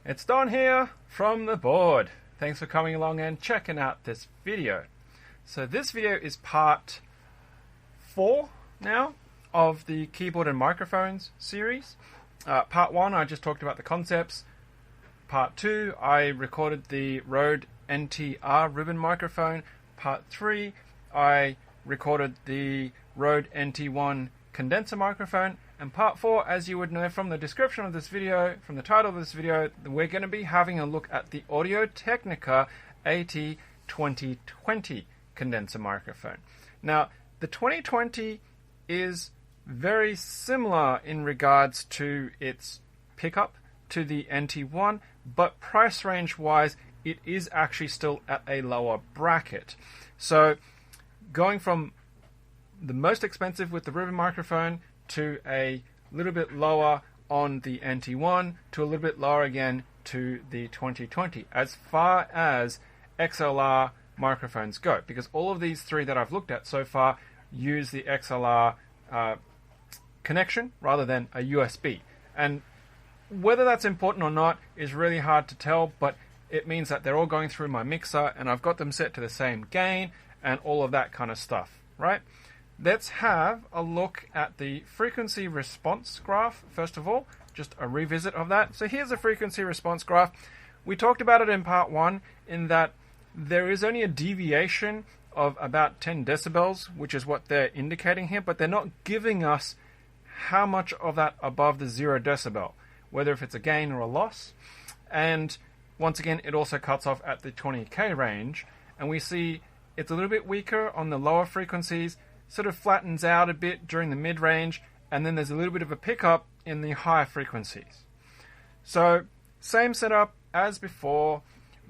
It's Don here from the board. Thanks for coming along and checking out this video. So this video is part 4 now of the keyboard and microphones series. Part 1 I just talked about the concepts. Part 2 I recorded the Rode NTR ribbon microphone. Part 3 I recorded the Rode NT1 condenser microphone. And part 4, as you would know from the description of this video, from the title of this video, we're going to be having a look at the Technica AT2020 condenser microphone. Now, the 2020 is very similar in regards to its pickup to the NT1, but price range wise, it is actually still at a lower bracket. So, going from the most expensive with the ribbon microphone to a little bit lower on the NT1 to a little bit lower again to the 2020 as far as XLR microphones go, because all of these three that I've looked at so far use the XLR connection rather than a USB, and whether that's important or not is really hard to tell, but it means that they're all going through my mixer and I've got them set to the same gain and all of that kind of stuff, right? Let's have a look at the frequency response graph, first of all, just a revisit of that. So here's the frequency response graph. We talked about it in part 1 in that there is only a deviation of about 10 decibels, which is what they're indicating here, but they're not giving us how much of that above the 0 decibel, whether if it's a gain or a loss. And once again, it also cuts off at the 20K range, and we see it's a little bit weaker on the lower frequencies, sort of flattens out a bit during the mid-range, and then there's a little bit of a pickup in the higher frequencies. So, same setup as before.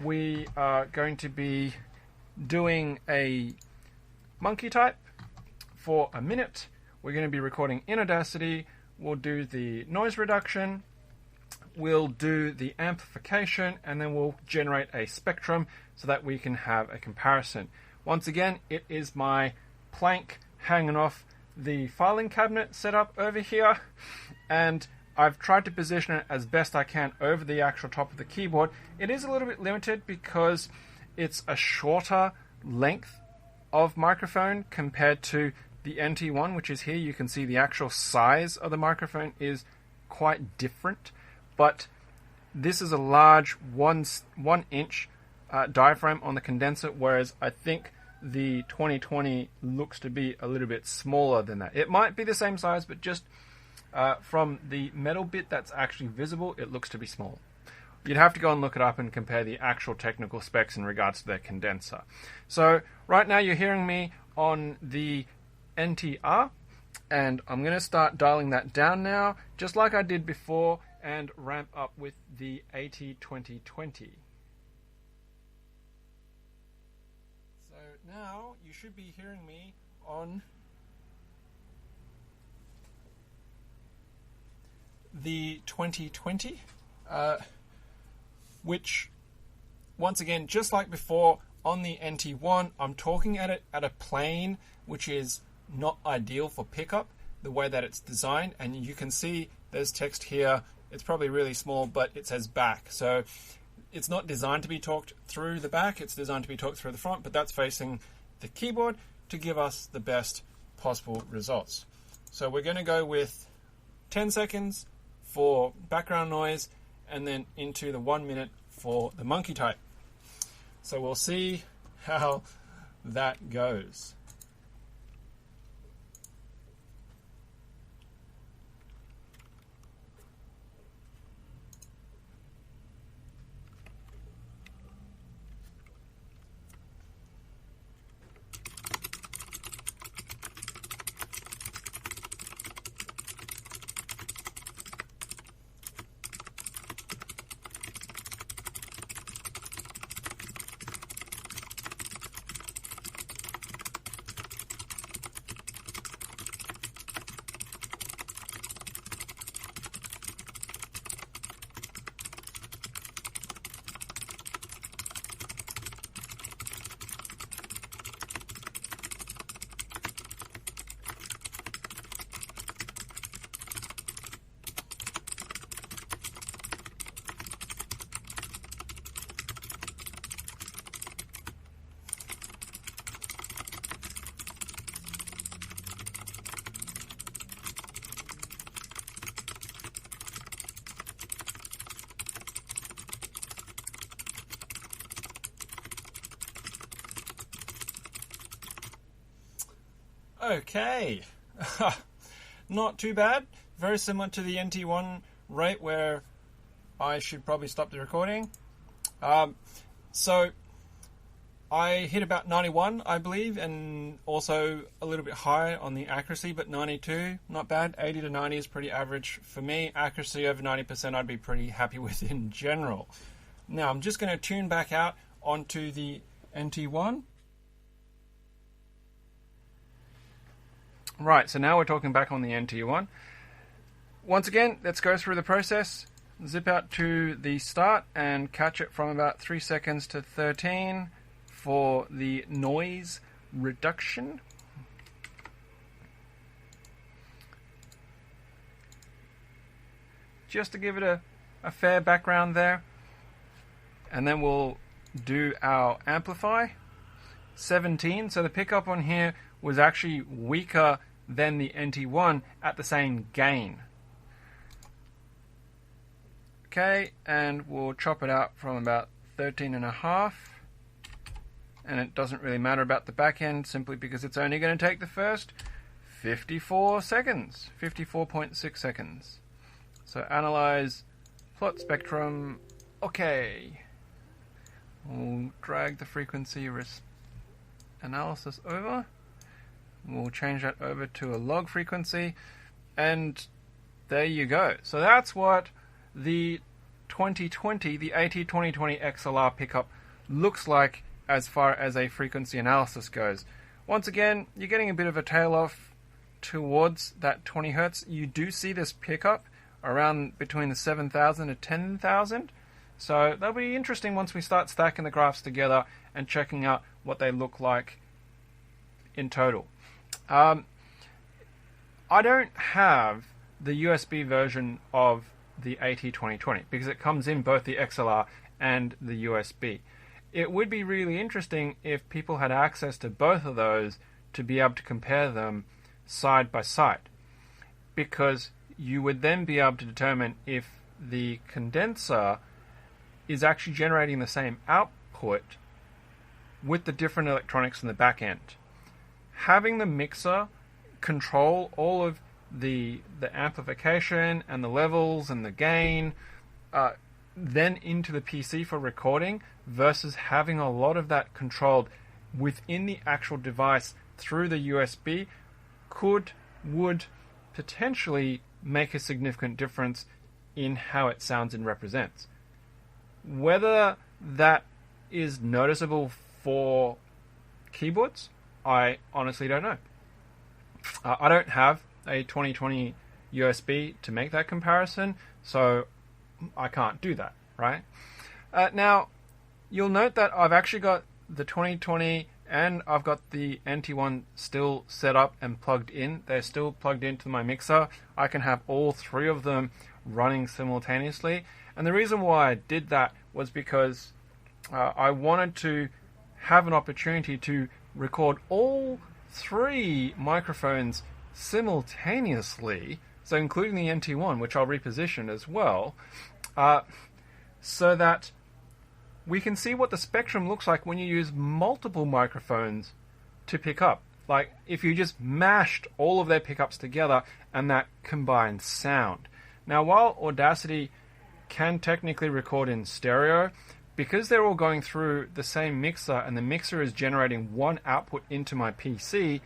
We are going to be doing a monkey type for a minute. We're going to be recording in Audacity. We'll do the noise reduction. We'll do the amplification, and then we'll generate a spectrum so that we can have a comparison. Once again, it is my plank hanging off the filing cabinet set up over here, and I've tried to position it as best I can over the actual top of the keyboard. It is a little bit limited because it's a shorter length of microphone compared to the NT1, which is here. You can see the actual size of the microphone is quite different, but this is a large 1 inch diaphragm on the condenser, whereas I think the 2020 looks to be a little bit smaller than that. It might be the same size, but just from the metal bit that's actually visible, it looks to be small. You'd have to go and look it up and compare the actual technical specs in regards to their condenser. So right now you're hearing me on the NTR, and I'm going to start dialing that down now, just like I did before, and ramp up with the AT2020. Now you should be hearing me on the 2020, which once again, just like before on the NT1, I'm talking at it at a plane which is not ideal for pickup, the way that it's designed, and you can see there's text here. It's probably really small, but it says back, so it's not designed to be talked through the back, it's designed to be talked through the front, but that's facing the keyboard to give us the best possible results. So we're going to go with 10 seconds for background noise and then into the 1 minute for the monkey type. So we'll see how that goes. Okay. Not too bad. Very similar to the NT1 rate where I should probably stop the recording. So I hit about 91, I believe, and also a little bit high on the accuracy, but 92, not bad. 80 to 90 is pretty average for me. Accuracy over 90% I'd be pretty happy with in general. Now I'm just going to tune back out onto the NT1. Right, so now we're talking back on the NT1. Once again, let's go through the process. Zip out to the start and catch it from about 3 seconds to 13 for the noise reduction. Just to give it a fair background there. And then we'll do our amplify. 17, so the pickup on here was actually weaker than the NT1 at the same gain. Okay, and we'll chop it out from about 13.5. And it doesn't really matter about the back end simply because it's only going to take the first 54 seconds, 54.6 seconds. So analyze, plot spectrum, okay. We'll drag the frequency analysis over. We'll change that over to a log frequency, and there you go. So that's what the 2020, the AT2020 XLR pickup looks like as far as a frequency analysis goes. Once again, you're getting a bit of a tail off towards that 20 Hertz. You do see this pickup around between the 7,000 to 10,000. So that'll be interesting once we start stacking the graphs together and checking out what they look like in total. I don't have the USB version of the AT2020 because it comes in both the XLR and the USB. It would be really interesting if people had access to both of those to be able to compare them side by side, because you would then be able to determine if the condenser is actually generating the same output with the different electronics in the back end. Having the mixer control all of the amplification and the levels and the gain then into the PC for recording versus having a lot of that controlled within the actual device through the USB would potentially make a significant difference in how it sounds and represents. Whether that is noticeable for keyboards, I honestly don't know. I don't have a 2020 USB to make that comparison, so I can't do that, right? Now, you'll note that I've actually got the 2020 and I've got the NT1 still set up and plugged in. They're still plugged into my mixer. I can have all three of them running simultaneously. And the reason why I did that was because I wanted to have an opportunity to record all three microphones simultaneously, so including the NT1, which I'll reposition as well, so that we can see what the spectrum looks like when you use multiple microphones to pick up. Like if you just mashed all of their pickups together and that combined sound. Now, while Audacity can technically record in stereo, because they're all going through the same mixer and the mixer is generating one output into my PC,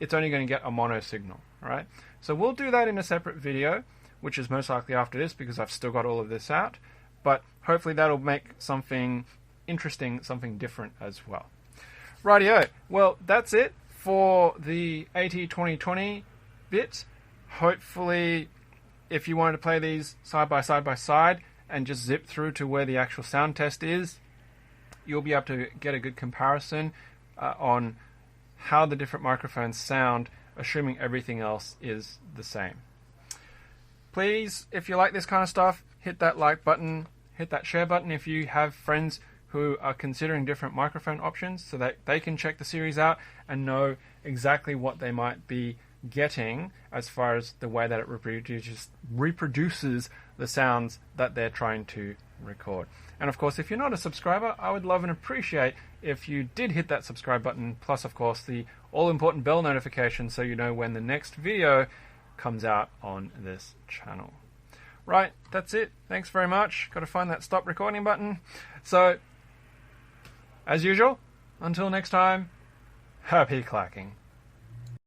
it's only going to get a mono signal, right? So we'll do that in a separate video, which is most likely after this because I've still got all of this out. But hopefully that'll make something interesting, something different as well. Rightio. Well, that's it for the AT2020 bit. Hopefully, if you wanted to play these side by side and just zip through to where the actual sound test is, you'll be able to get a good comparison on how the different microphones sound, assuming everything else is the same. Please, if you like this kind of stuff, hit that like button, hit that share button if you have friends who are considering different microphone options so that they can check the series out and know exactly what they might be getting as far as the way that it reproduces the sounds that they're trying to record. And of course, if you're not a subscriber, I would love and appreciate if you did hit that subscribe button, plus of course the all-important bell notification so you know when the next video comes out on this channel. Right, that's it. Thanks very much. Got to find that stop recording button. So, as usual, until next time, happy clacking.